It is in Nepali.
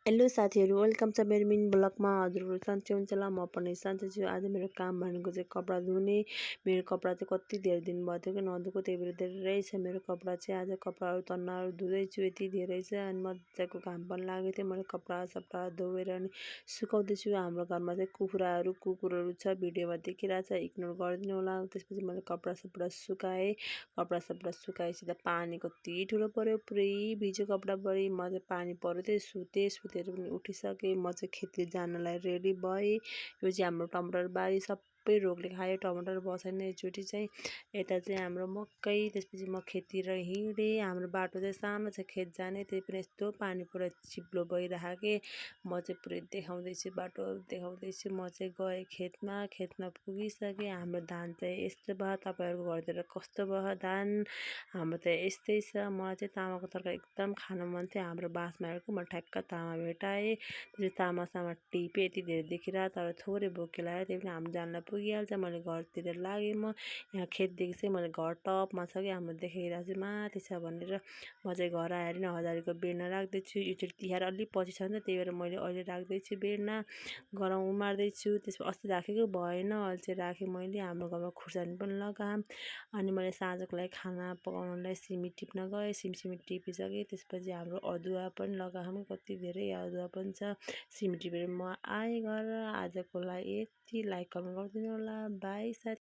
हेलो साथीहरू, वेलकम छ मेरो मिनी ब्लगमा। हजुरहरू सन्चै हुन्छ होला, म पनि सन्चै छु। आज मेरो काम भनेको चाहिँ कपडा धुने। मेरो कपडा चाहिँ कति धेरै दिन भयो थियो कि नधुएको, त्यही भएर धेरै छ मेरो कपडा चाहिँ। आज कपडाहरू तन्नाहरू धुँदैछु, यति धेरै छ। अनि मजाको घाम पनि लागेको थियो, मैले कपडा सपडा धोएर अनि सुकाउँदैछु। हाम्रो घरमा चाहिँ कुकुरहरू छ, भिडियोमा देखिरहेको छ, इग्नोर गरिदिनु होला। त्यसपछि मैले कपडा सपडा सुकाएँ। कपडा सपडा सुकाएपछि त पानी कति ठुलो पऱ्यो, पुरै भिज्यो कपडाभरि। म चाहिँ पानी पऱ्यो त्यही सुतेर पनि उठिसकेँ। म चाहिँ खेती जानलाई रेडी भएँ। यो चाहिँ हाम्रो टमाटर बारी सबै रोगले खायो, टमाटर बसेन एकचोटि चाहिँ। यता चाहिँ हाम्रो मकै, त्यसपछि म खेततिर हिँडेँ। हाम्रो बाटो चाहिँ सानो छ खेत जाने, त्यही पनि यस्तो पानी पुरा चिप्लो भइरहेको के। म चाहिँ पुरै बाटो देखाउँदैछु। म चाहिँ गएँ खेतमा पुगिसकेँ। हाम्रो धान चाहिँ यस्तो भयो, तपाईँहरूको घरतिर कस्तो भयो धान? हाम्रो त यस्तै छ। मलाई चाहिँ तामाको तरकारी एकदम खानु मन थियो। हाम्रो बाँसमारको म ठ्याक्क तामा भेटाएँ, त्यो तामासामा टिपेँ। यति धेरै देखिरहेको तर थोरै बोके लगायो, त्यही पनि हाम्रो जानलाई पुगिहाल्छ। मैले घरतिर लागेँ। म यहाँ खेतदेखि चाहिँ मैले घर टपमा छ कि हाम्रो देखाइरहेको चाहिँ माथि छ भनेर म चाहिँ घर आएर नै हजारीको बेर्ना राख्दैछु। यो तिहार अलिक पछि छ नि त, त्यही भएर मैले अहिले राख्दैछु बेर्ना। गरौँ उमार्दैछु। त्यसपछि अस्ति राखेको भएन, अहिले चाहिँ राखेँ मैले। हाम्रो घरमा खुर्सानी पनि लगाएँ। अनि मैले साँझको लागि खाना पकाउनलाई सिमी टिप्न गएँ। सिमी टिपिसकेँ। त्यसपछि हाम्रो अदुवा पनि लगाएँ, कति धेरै अदुवा पनि छ। सिमी टिपेर म आएँ घर। आजको लागि यति, लाइक कमेन्ट गरिदिनु होला। बाई साथी।